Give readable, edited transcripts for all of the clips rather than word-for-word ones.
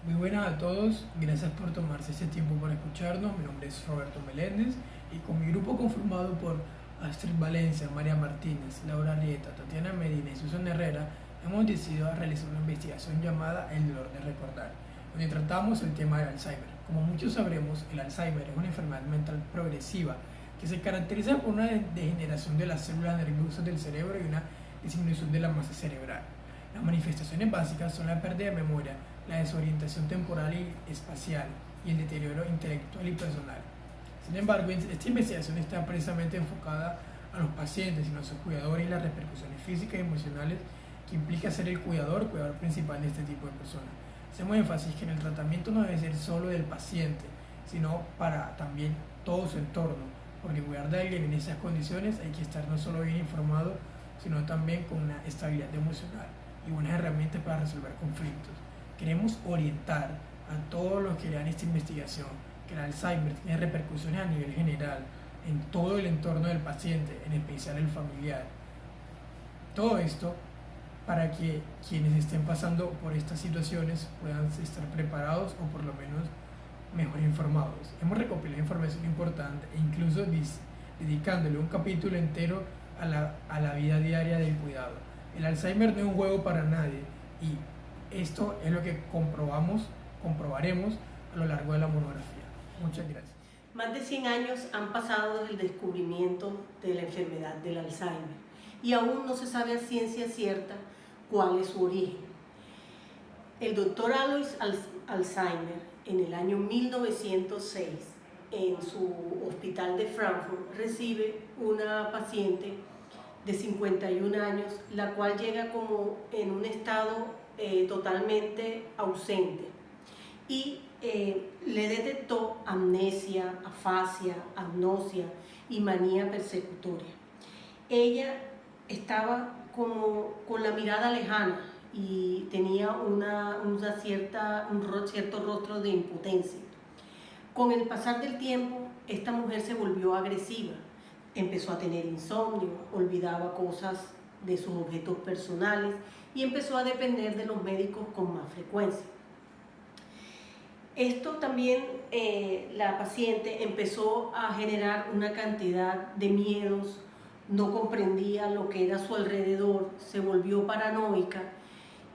Muy buenas a todos, gracias por tomarse este tiempo para escucharnos. Mi nombre es Roberto Meléndez y con mi grupo conformado por Astrid Valencia, María Martínez, Laura Rieta, Tatiana Medina y Susan Herrera hemos decidido realizar una investigación llamada El dolor de recordar, donde tratamos el tema del Alzheimer. Como muchos sabremos, el Alzheimer es una enfermedad mental progresiva que se caracteriza por una degeneración de las células nerviosas del cerebro y una disminución de la masa cerebral. Las manifestaciones básicas son la pérdida de memoria, la desorientación temporal y espacial y el deterioro intelectual y personal. Sin embargo, esta investigación está precisamente enfocada a los pacientes y a sus cuidadores y las repercusiones físicas y emocionales que implica ser el cuidador principal de este tipo de personas. Hacemos énfasis que en el tratamiento no debe ser solo del paciente, sino para también todo su entorno, porque cuidar de alguien en esas condiciones hay que estar no solo bien informado, sino también con una estabilidad emocional y buenas herramientas para resolver conflictos. Queremos orientar a todos los que lean esta investigación que el Alzheimer tiene repercusiones a nivel general en todo el entorno del paciente, en especial el familiar. Todo esto para que quienes estén pasando por estas situaciones puedan estar preparados o por lo menos mejor informados. Hemos recopilado información importante e incluso dedicándole un capítulo entero a la vida diaria del cuidado. El Alzheimer no es un juego para nadie y esto es lo que comprobaremos a lo largo de la monografía. Muchas gracias. Más de 100 años han pasado desde el descubrimiento de la enfermedad del Alzheimer y aún no se sabe a ciencia cierta cuál es su origen. El doctor Alois Alzheimer, en el año 1906, en su hospital de Frankfurt, recibe una paciente de 51 años, la cual llega como en un estado totalmente ausente y le detectó amnesia, afasia, agnosia y manía persecutoria. Ella estaba como con la mirada lejana y tenía un cierto rostro de impotencia. Con el pasar del tiempo, esta mujer se volvió agresiva, empezó a tener insomnio, olvidaba cosas de sus objetos personales y empezó a depender de los médicos con más frecuencia. Esto también, la paciente empezó a generar una cantidad de miedos, no comprendía lo que era a su alrededor, se volvió paranoica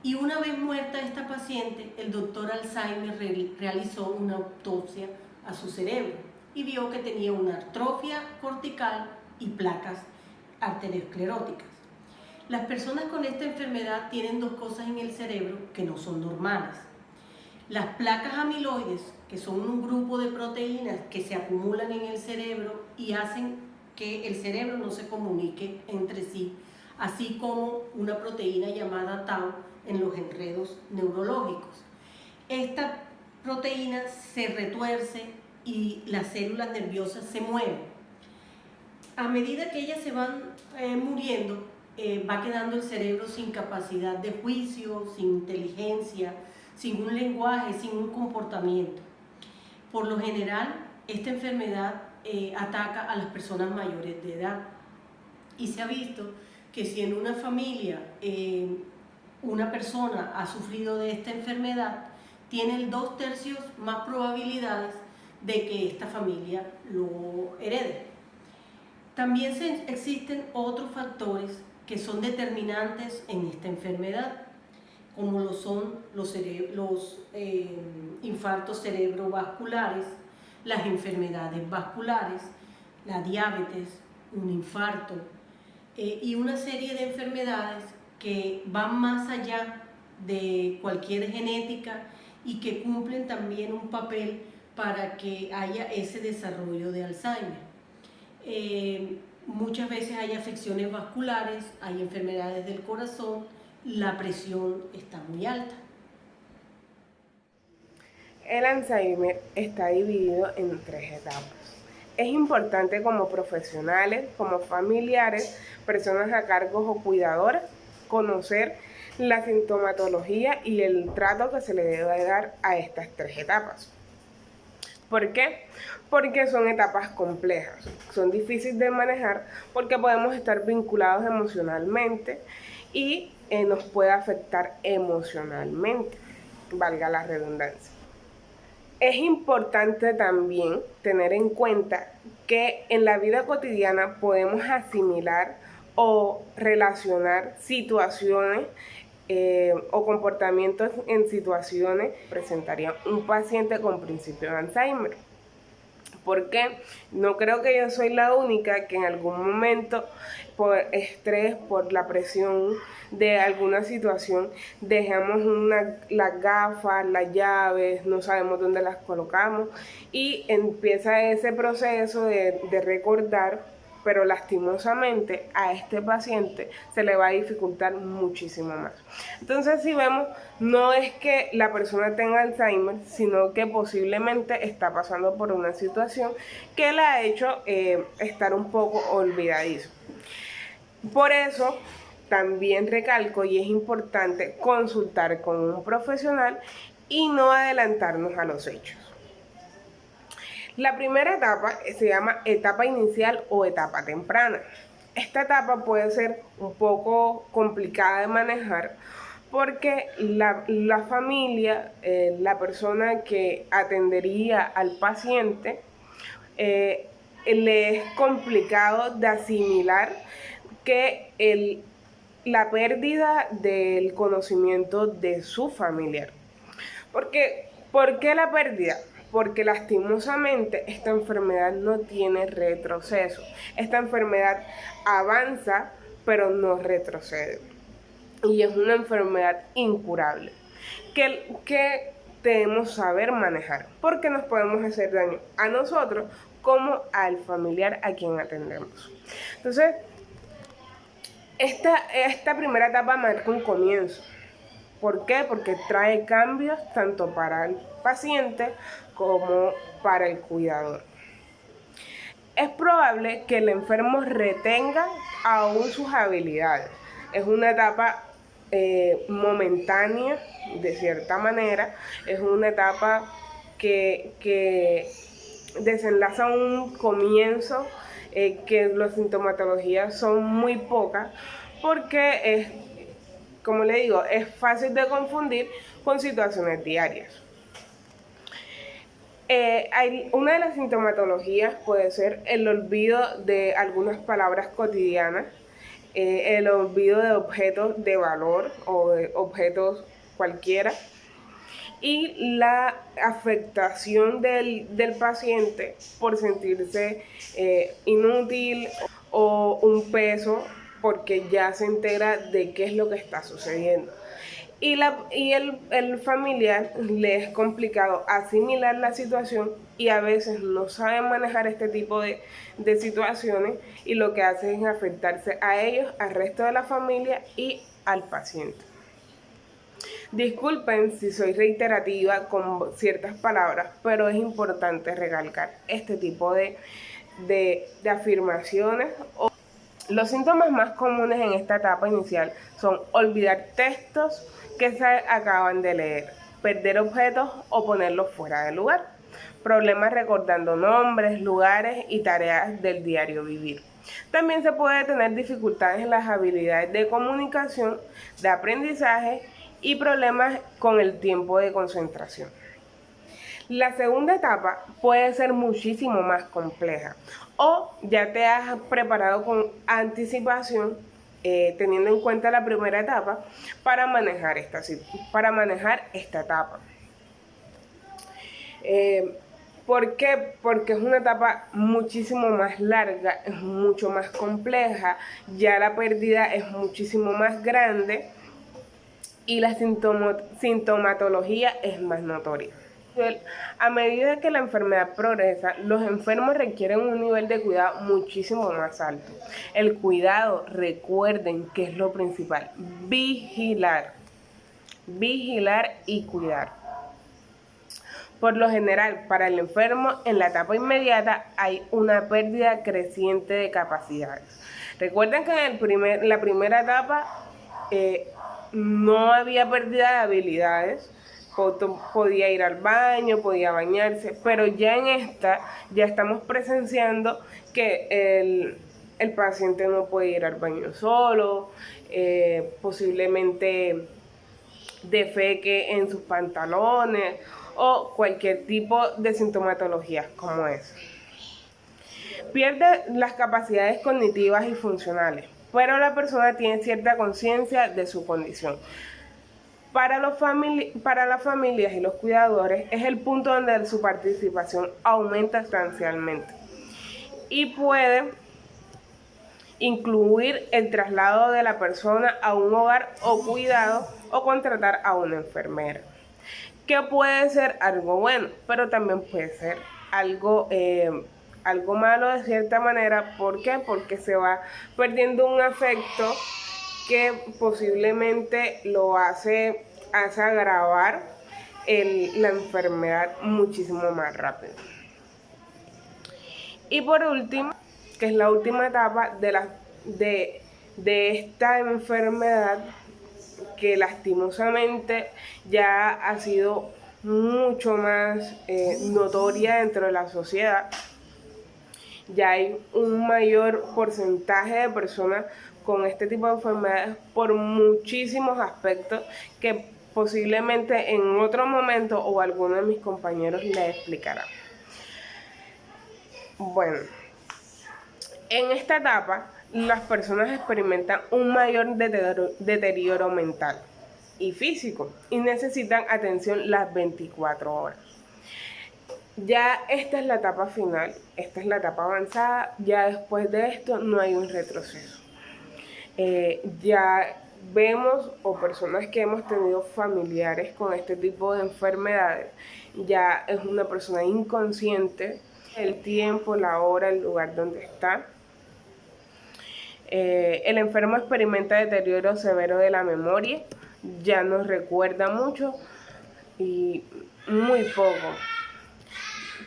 y una vez muerta esta paciente, el doctor Alzheimer realizó una autopsia a su cerebro y vio que tenía una atrofia cortical y placas arterioscleróticas. Las personas con esta enfermedad tienen dos cosas en el cerebro que no son normales. Las placas amiloides, que son un grupo de proteínas que se acumulan en el cerebro y hacen que el cerebro no se comunique entre sí, así como una proteína llamada tau en los enredos neurológicos. Esta proteína se retuerce y las células nerviosas se mueven. A medida que ellas se van muriendo, va quedando el cerebro sin capacidad de juicio, sin inteligencia, sin un lenguaje, sin un comportamiento. Por lo general, esta enfermedad ataca a las personas mayores de edad y se ha visto que si en una familia una persona ha sufrido de esta enfermedad, tiene el 2/3 más probabilidades de que esta familia lo herede. También existen otros factores que son determinantes en esta enfermedad, como lo son los infartos cerebrovasculares, las enfermedades vasculares, la diabetes, un infarto y una serie de enfermedades que van más allá de cualquier genética y que cumplen también un papel para que haya ese desarrollo de Alzheimer. Muchas veces hay afecciones vasculares, hay enfermedades del corazón, la presión está muy alta. El Alzheimer está dividido en 3 etapas. Es importante como profesionales, como familiares, personas a cargo o cuidadoras, conocer la sintomatología y el trato que se le debe dar a estas 3 etapas. ¿Por qué? Porque son etapas complejas, son difíciles de manejar porque podemos estar vinculados emocionalmente y nos puede afectar emocionalmente. valga la redundancia. Es importante también tener en cuenta que en la vida cotidiana podemos asimilar o relacionar situaciones o comportamientos en situaciones que presentaría un paciente con principio de Alzheimer. Porque no creo que yo soy la única que en algún momento, por estrés, por la presión de alguna situación, dejamos las gafas, las llaves, no sabemos dónde las colocamos y empieza ese proceso de recordar, pero lastimosamente a este paciente se le va a dificultar muchísimo más. Entonces, si vemos, no es que la persona tenga Alzheimer, sino que posiblemente está pasando por una situación que la ha hecho estar un poco olvidadizo. Por eso, también recalco y es importante consultar con un profesional y no adelantarnos a los hechos. La primera etapa se llama etapa inicial o etapa temprana. Esta etapa puede ser un poco complicada de manejar porque la familia, la persona que atendería al paciente, le es complicado de asimilar que la pérdida del conocimiento de su familiar. ¿Por qué la pérdida? Porque lastimosamente esta enfermedad no tiene retroceso. Esta enfermedad avanza, pero no retrocede. Y es una enfermedad incurable que debemos saber manejar, porque nos podemos hacer daño a nosotros como al familiar a quien atendemos. Entonces, esta primera etapa marca un comienzo. ¿Por qué? Porque trae cambios tanto para el paciente como para el cuidador. Es probable que el enfermo retenga aún sus habilidades. Es una etapa momentánea, de cierta manera. Es una etapa que desenlaza un comienzo, que las sintomatologías son muy pocas, porque como le digo, es fácil de confundir con situaciones diarias. Una de las sintomatologías puede ser el olvido de algunas palabras cotidianas, el olvido de objetos de valor o de objetos cualquiera, y la afectación del paciente por sentirse inútil o un peso, porque ya se entera de qué es lo que está sucediendo. Y el familiar le es complicado asimilar la situación y a veces no sabe manejar este tipo de situaciones, y lo que hace es afectarse a ellos, al resto de la familia y al paciente. Disculpen si soy reiterativa con ciertas palabras, pero es importante recalcar este tipo de afirmaciones. Los síntomas más comunes en esta etapa inicial son olvidar textos que se acaban de leer, perder objetos o ponerlos fuera de lugar, problemas recordando nombres, lugares y tareas del diario vivir. También se puede tener dificultades en las habilidades de comunicación, de aprendizaje y problemas con el tiempo de concentración. La segunda etapa puede ser muchísimo más compleja, o ya te has preparado con anticipación, teniendo en cuenta la primera etapa, para manejar esta etapa. ¿Por qué? Porque es una etapa muchísimo más larga, es mucho más compleja, ya la pérdida es muchísimo más grande y la sintomatología es más notoria. A medida que la enfermedad progresa, los enfermos requieren un nivel de cuidado muchísimo más alto. El cuidado, recuerden que es lo principal, vigilar y cuidar. Por lo general, para el enfermo, en la etapa inmediata hay una pérdida creciente de capacidades. Recuerden que en la primera etapa no había pérdida de habilidades. Podía ir al baño, podía bañarse, pero ya en esta ya estamos presenciando que el paciente no puede ir al baño solo, posiblemente defeque en sus pantalones o cualquier tipo de sintomatología como esa. Pierde las capacidades cognitivas y funcionales, pero la persona tiene cierta conciencia de su condición. Para las familias y los cuidadores es el punto donde su participación aumenta sustancialmente y puede incluir el traslado de la persona a un hogar o cuidado o contratar a una enfermera, que puede ser algo bueno, pero también puede ser algo malo de cierta manera. ¿Por qué? Porque se va perdiendo un afecto que posiblemente lo hace agravar la enfermedad muchísimo más rápido. Y por último, que es la última etapa de esta enfermedad, que lastimosamente ya ha sido mucho más notoria dentro de la sociedad. Ya hay un mayor porcentaje de personas con este tipo de enfermedades por muchísimos aspectos que posiblemente en otro momento o alguno de mis compañeros les explicará. Bueno, en esta etapa las personas experimentan un mayor deterioro mental y físico y necesitan atención las 24 horas. Ya esta es la etapa final, esta es la etapa avanzada, ya después de esto no hay un retroceso. Ya vemos, o personas que hemos tenido familiares con este tipo de enfermedades, ya es una persona inconsciente, el tiempo, la hora, el lugar donde está. El enfermo experimenta deterioro severo de la memoria, ya no recuerda mucho y muy poco.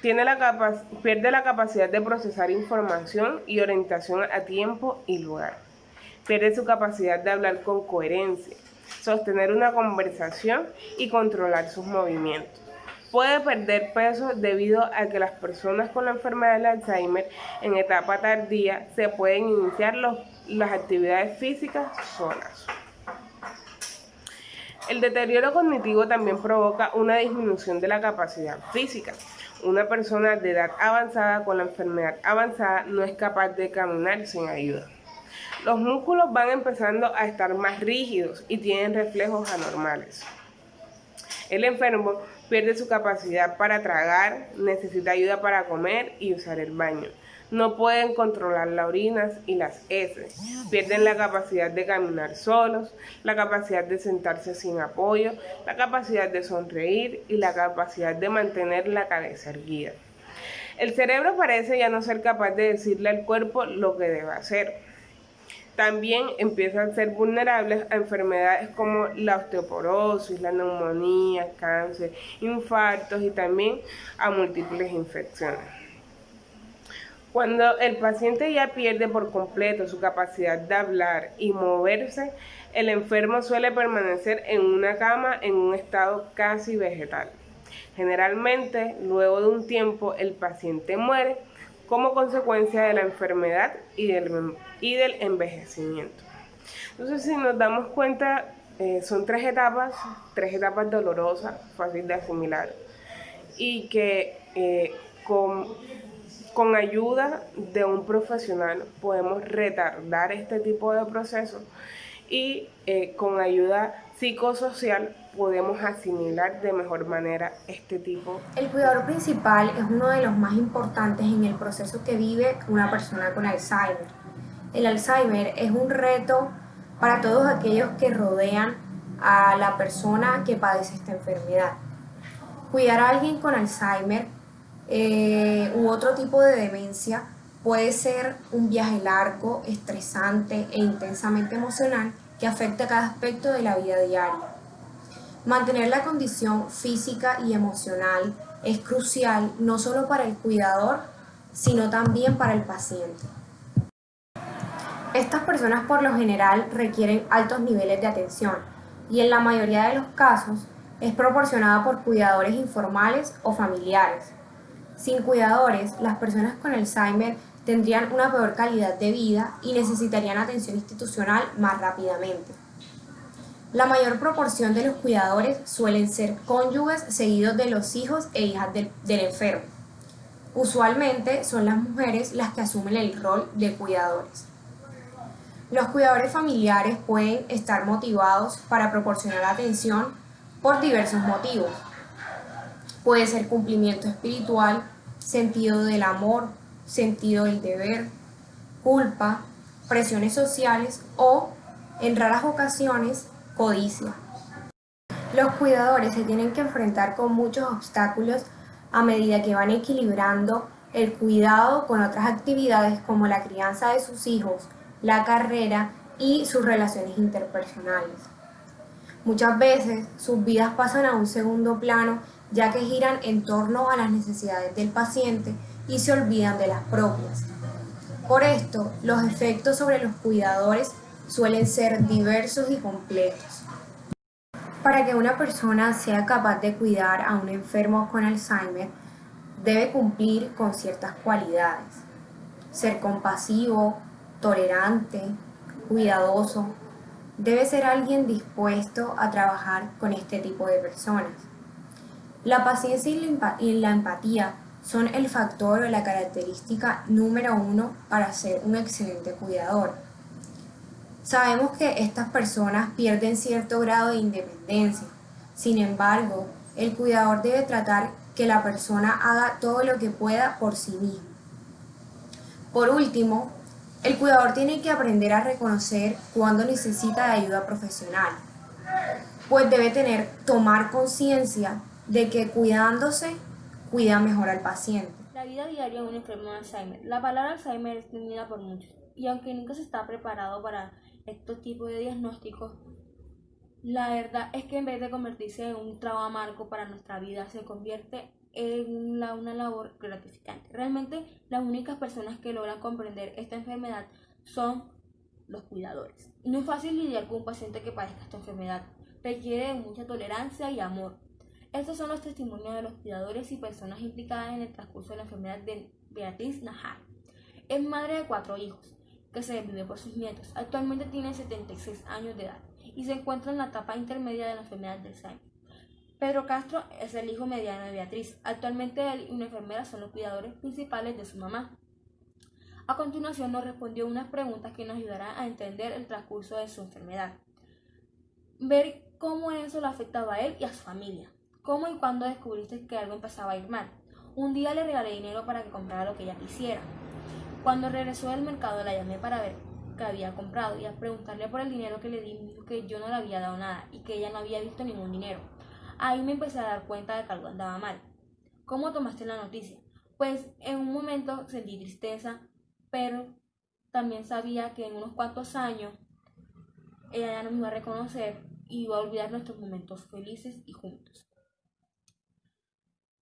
Pierde la capacidad de procesar información y orientación a tiempo y lugar. Pierde su capacidad de hablar con coherencia, sostener una conversación y controlar sus movimientos. Puede perder peso debido a que las personas con la enfermedad de Alzheimer en etapa tardía se pueden iniciar las actividades físicas solas. El deterioro cognitivo también provoca una disminución de la capacidad física. Una persona de edad avanzada con la enfermedad avanzada no es capaz de caminar sin ayuda. Los músculos van empezando a estar más rígidos y tienen reflejos anormales. El enfermo pierde su capacidad para tragar, necesita ayuda para comer y usar el baño. No pueden controlar las orinas y las heces. Pierden la capacidad de caminar solos, la capacidad de sentarse sin apoyo, la capacidad de sonreír y la capacidad de mantener la cabeza erguida. El cerebro parece ya no ser capaz de decirle al cuerpo lo que debe hacer. También empiezan a ser vulnerables a enfermedades como la osteoporosis, la neumonía, cáncer, infartos y también a múltiples infecciones. Cuando el paciente ya pierde por completo su capacidad de hablar y moverse, el enfermo suele permanecer en una cama en un estado casi vegetal. Generalmente, luego de un tiempo, el paciente muere como consecuencia de la enfermedad y del envejecimiento. Entonces, si nos damos cuenta, son tres etapas dolorosas, fácil de asimilar, y que con ayuda de un profesional podemos retardar este tipo de procesos y con ayuda psicosocial podemos asimilar de mejor manera este tipo. El cuidador principal es uno de los más importantes en el proceso que vive una persona con Alzheimer. El Alzheimer es un reto para todos aquellos que rodean a la persona que padece esta enfermedad. Cuidar a alguien con Alzheimer u otro tipo de demencia puede ser un viaje largo, estresante e intensamente emocional que afecta cada aspecto de la vida diaria. Mantener la condición física y emocional es crucial no solo para el cuidador, sino también para el paciente. Estas personas por lo general requieren altos niveles de atención y en la mayoría de los casos es proporcionada por cuidadores informales o familiares. Sin cuidadores, las personas con Alzheimer tendrían una peor calidad de vida y necesitarían atención institucional más rápidamente. La mayor proporción de los cuidadores suelen ser cónyuges seguidos de los hijos e hijas del enfermo. Usualmente son las mujeres las que asumen el rol de cuidadores. Los cuidadores familiares pueden estar motivados para proporcionar atención por diversos motivos. Puede ser cumplimiento espiritual, sentido del amor, sentido del deber, culpa, presiones sociales o, en raras ocasiones, codicia. Los cuidadores se tienen que enfrentar con muchos obstáculos a medida que van equilibrando el cuidado con otras actividades como la crianza de sus hijos, la carrera y sus relaciones interpersonales. Muchas veces sus vidas pasan a un segundo plano ya que giran en torno a las necesidades del paciente y se olvidan de las propias. Por esto, los efectos sobre los cuidadores suelen ser diversos y complejos. Para que una persona sea capaz de cuidar a un enfermo con Alzheimer, debe cumplir con ciertas cualidades. Ser compasivo, tolerante, cuidadoso. Debe ser alguien dispuesto a trabajar con este tipo de personas. La paciencia y la empatía son el factor o la característica número 1 para ser un excelente cuidador. Sabemos que estas personas pierden cierto grado de independencia. Sin embargo, el cuidador debe tratar que la persona haga todo lo que pueda por sí mismo. Por último, el cuidador tiene que aprender a reconocer cuando necesita de ayuda profesional, pues debe tomar conciencia de que cuidándose, cuida mejor al paciente. La vida diaria de un enfermo de Alzheimer. La palabra Alzheimer es temida por muchos, y aunque nunca se está preparado para estos tipos de diagnósticos, la verdad es que en vez de convertirse en un trauma amargo para nuestra vida, se convierte en una labor gratificante. Realmente las únicas personas que logran comprender esta enfermedad son los cuidadores. No es fácil lidiar con un paciente que padezca esta enfermedad, requiere de mucha tolerancia y amor. Estos son los testimonios de los cuidadores y personas implicadas en el transcurso de la enfermedad de Beatriz Najar. Es madre de 4 hijos, que se desvive por sus nietos. Actualmente tiene 76 años de edad y se encuentra en la etapa intermedia de la enfermedad de Alzheimer. Pedro Castro es el hijo mediano de Beatriz. Actualmente él y una enfermera son los cuidadores principales de su mamá. A continuación nos respondió unas preguntas que nos ayudarán a entender el transcurso de su enfermedad. Ver cómo eso le afectaba a él y a su familia. ¿Cómo y cuándo descubriste que algo empezaba a ir mal? Un día le regalé dinero para que comprara lo que ella quisiera. Cuando regresó del mercado la llamé para ver qué había comprado y al preguntarle por el dinero que le di me dijo que yo no le había dado nada y que ella no había visto ningún dinero. Ahí me empecé a dar cuenta de que algo andaba mal. ¿Cómo tomaste la noticia? Pues en un momento sentí tristeza, pero también sabía que en unos cuantos años ella ya no me iba a reconocer y iba a olvidar nuestros momentos felices y juntos.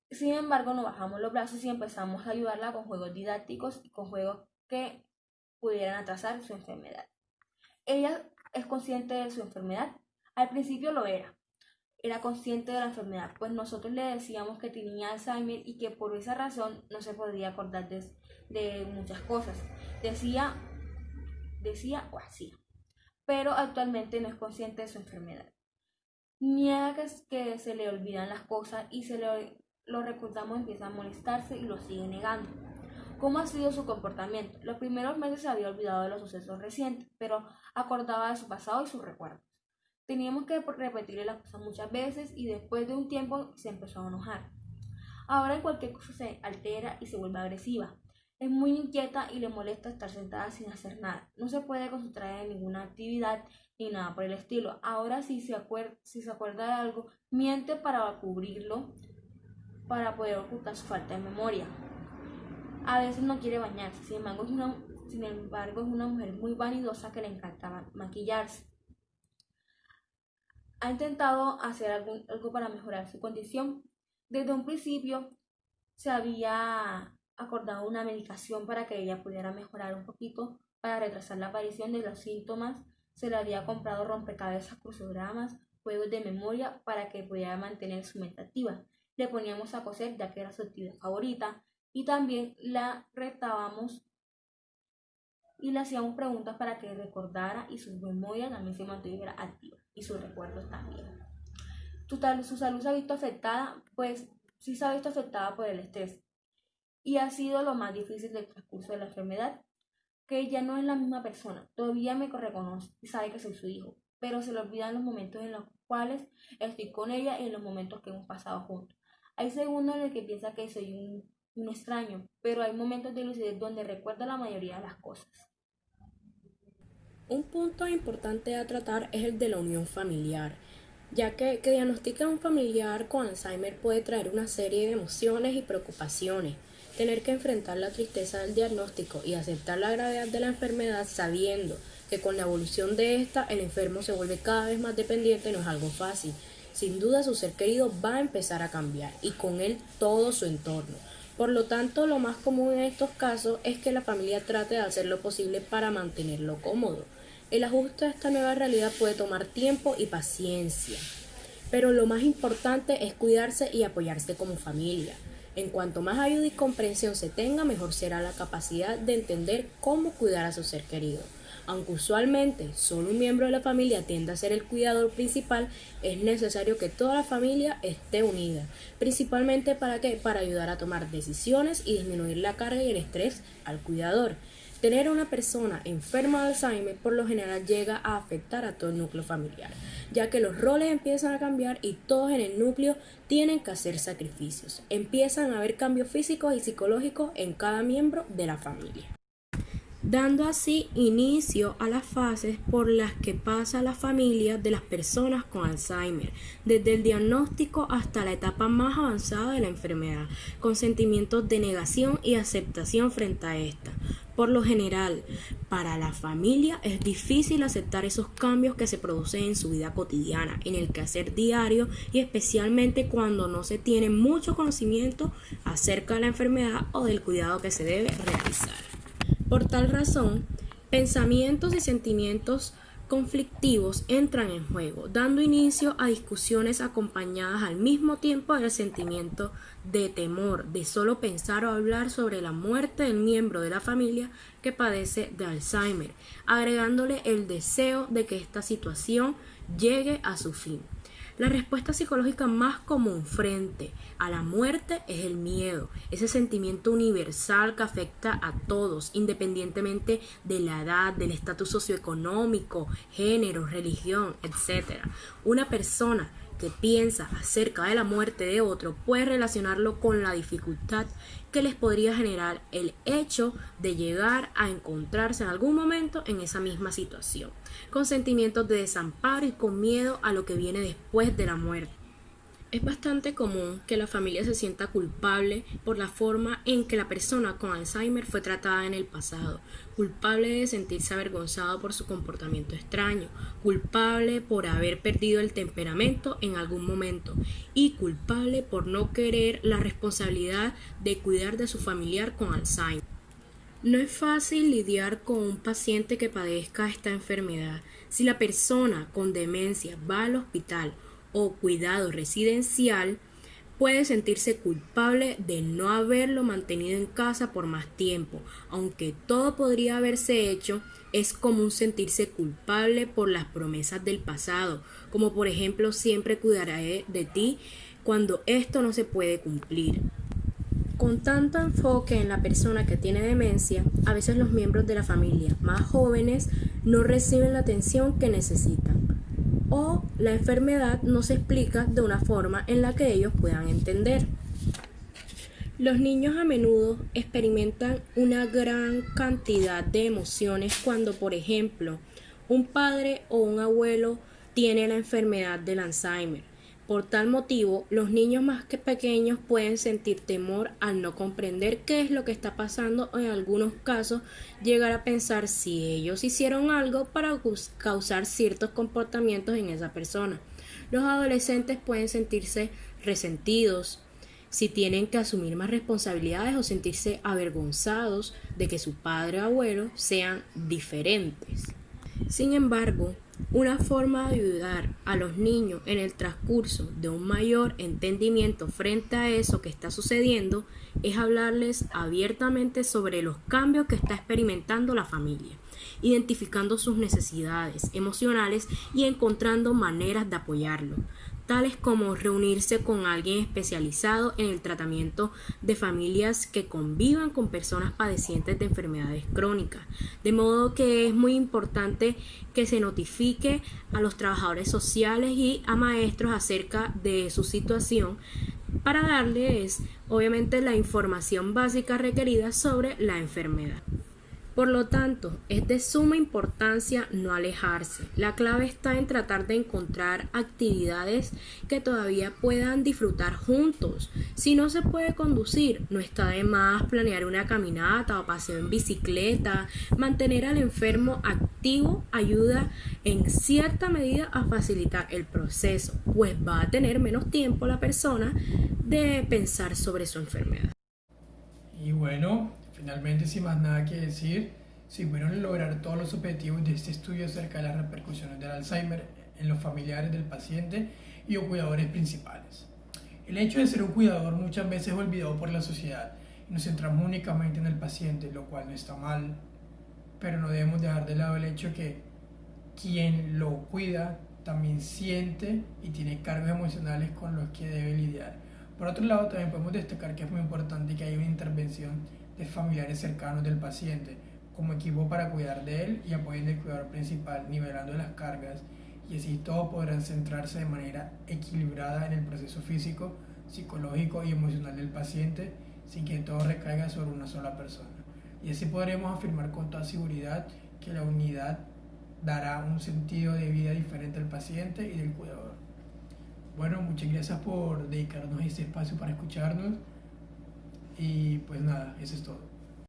Sin embargo, no bajamos los brazos y empezamos a ayudarla con juegos didácticos y con juegos que pudieran atrasar su enfermedad. Ella es consciente de su enfermedad. Al principio lo era. Era consciente de la enfermedad, pues nosotros le decíamos que tenía Alzheimer y que por esa razón no se podía acordar de muchas cosas. Decía o hacía. Pero actualmente no es consciente de su enfermedad. Niega que se le olvidan las cosas y lo recordamos, empieza a molestarse y lo sigue negando. ¿Cómo ha sido su comportamiento? Los primeros meses se había olvidado de los sucesos recientes, pero acordaba de su pasado y sus recuerdos. Teníamos que repetirle las cosas muchas veces y después de un tiempo se empezó a enojar. Ahora en cualquier cosa se altera y se vuelve agresiva. Es muy inquieta y le molesta estar sentada sin hacer nada. No se puede concentrar en ninguna actividad ni nada por el estilo. Ahora si se acuerda de algo, miente para cubrirlo, para poder ocultar su falta de memoria. A veces no quiere bañarse, sin embargo es una mujer muy vanidosa que le encanta maquillarse. Ha intentado hacer algo para mejorar su condición. Desde un principio se había acordado una medicación para que ella pudiera mejorar un poquito, para retrasar la aparición de los síntomas. Se le había comprado rompecabezas, crucigramas, juegos de memoria para que pudiera mantener su mente activa. Le poníamos a coser ya que era su actividad favorita y también la retábamos y le hacíamos preguntas para que recordara y su memoria también se mantuviera activa y sus recuerdos también. Su salud se ha visto afectada, pues sí se ha visto afectada por el estrés y ha sido lo más difícil del transcurso de la enfermedad, que ya no es la misma persona, todavía me reconoce y sabe que soy su hijo, pero se le olvidan los momentos en los cuales estoy con ella y en los momentos que hemos pasado juntos. Hay segundos en los que piensa que soy un extraño, pero hay momentos de lucidez donde recuerda la mayoría de las cosas. Un punto importante a tratar es el de la unión familiar, ya que diagnosticar a un familiar con Alzheimer puede traer una serie de emociones y preocupaciones. Tener que enfrentar la tristeza del diagnóstico y aceptar la gravedad de la enfermedad sabiendo que con la evolución de esta el enfermo se vuelve cada vez más dependiente no es algo fácil. Sin duda su ser querido va a empezar a cambiar y con él todo su entorno. Por lo tanto, lo más común en estos casos es que la familia trate de hacer lo posible para mantenerlo cómodo. El ajuste a esta nueva realidad puede tomar tiempo y paciencia, pero lo más importante es cuidarse y apoyarse como familia. En cuanto más ayuda y comprensión se tenga, mejor será la capacidad de entender cómo cuidar a su ser querido. Aunque usualmente solo un miembro de la familia tiende a ser el cuidador principal, es necesario que toda la familia esté unida, principalmente para ayudar a tomar decisiones y disminuir la carga y el estrés al cuidador. Tener a una persona enferma de Alzheimer por lo general llega a afectar a todo el núcleo familiar, ya que los roles empiezan a cambiar y todos en el núcleo tienen que hacer sacrificios. Empiezan a haber cambios físicos y psicológicos en cada miembro de la familia, dando así inicio a las fases por las que pasa la familia de las personas con Alzheimer, desde el diagnóstico hasta la etapa más avanzada de la enfermedad, con sentimientos de negación y aceptación frente a esta. Por lo general, para la familia es difícil aceptar esos cambios que se producen en su vida cotidiana, en el quehacer diario y especialmente cuando no se tiene mucho conocimiento acerca de la enfermedad o del cuidado que se debe realizar. Por tal razón, pensamientos y sentimientos conflictivos entran en juego, dando inicio a discusiones acompañadas al mismo tiempo del sentimiento de temor, de solo pensar o hablar sobre la muerte del miembro de la familia que padece de Alzheimer, agregándole el deseo de que esta situación llegue a su fin. La respuesta psicológica más común frente a la muerte es el miedo, ese sentimiento universal que afecta a todos, independientemente de la edad, del estatus socioeconómico, género, religión, etc. Una persona que piensa acerca de la muerte de otro puede relacionarlo con la dificultad que les podría generar el hecho de llegar a encontrarse en algún momento en esa misma situación, con sentimientos de desamparo y con miedo a lo que viene después de la muerte. Es bastante común que la familia se sienta culpable por la forma en que la persona con Alzheimer fue tratada en el pasado, culpable de sentirse avergonzado por su comportamiento extraño, culpable por haber perdido el temperamento en algún momento y culpable por no querer la responsabilidad de cuidar de su familiar con Alzheimer. No es fácil lidiar con un paciente que padezca esta enfermedad. Si la persona con demencia va al hospital o cuidado residencial, puede sentirse culpable de no haberlo mantenido en casa por más tiempo. Aunque todo podría haberse hecho, es común sentirse culpable por las promesas del pasado, como por ejemplo siempre cuidaré de ti cuando esto no se puede cumplir. Con tanto enfoque en la persona que tiene demencia, a veces los miembros de la familia más jóvenes no reciben la atención que necesitan, o la enfermedad no se explica de una forma en la que ellos puedan entender. Los niños a menudo experimentan una gran cantidad de emociones cuando, por ejemplo, un padre o un abuelo tiene la enfermedad del Alzheimer. Por tal motivo, los niños más que pequeños pueden sentir temor al no comprender qué es lo que está pasando o en algunos casos llegar a pensar si ellos hicieron algo para causar ciertos comportamientos en esa persona. Los adolescentes pueden sentirse resentidos si tienen que asumir más responsabilidades o sentirse avergonzados de que su padre o abuelo sean diferentes. Sin embargo, una forma de ayudar a los niños en el transcurso de un mayor entendimiento frente a eso que está sucediendo es hablarles abiertamente sobre los cambios que está experimentando la familia, identificando sus necesidades emocionales y encontrando maneras de apoyarlo, tales como reunirse con alguien especializado en el tratamiento de familias que convivan con personas padecientes de enfermedades crónicas. De modo que es muy importante que se notifique a los trabajadores sociales y a maestros acerca de su situación para darles, obviamente, la información básica requerida sobre la enfermedad. Por lo tanto, es de suma importancia no alejarse. La clave está en tratar de encontrar actividades que todavía puedan disfrutar juntos. Si no se puede conducir, no está de más planear una caminata o paseo en bicicleta. Mantener al enfermo activo ayuda en cierta medida a facilitar el proceso, pues va a tener menos tiempo la persona de pensar sobre su enfermedad. Y bueno, finalmente, sin más nada que decir, si pudieron lograr todos los objetivos de este estudio acerca de las repercusiones del Alzheimer en los familiares del paciente y los cuidadores principales. El hecho de ser un cuidador muchas veces es olvidado por la sociedad y nos centramos únicamente en el paciente, lo cual no está mal, pero no debemos dejar de lado el hecho que quien lo cuida también siente y tiene cargos emocionales con los que debe lidiar. Por otro lado, también podemos destacar que es muy importante que haya una intervención de familiares cercanos del paciente como equipo para cuidar de él y apoyen el cuidador principal, nivelando las cargas, y así todos podrán centrarse de manera equilibrada en el proceso físico, psicológico y emocional del paciente, sin que todo recaiga sobre una sola persona. Y así podremos afirmar con toda seguridad que la unidad dará un sentido de vida diferente al paciente y del cuidador. Bueno, muchas gracias por dedicarnos este espacio para escucharnos y pues nada, eso es todo.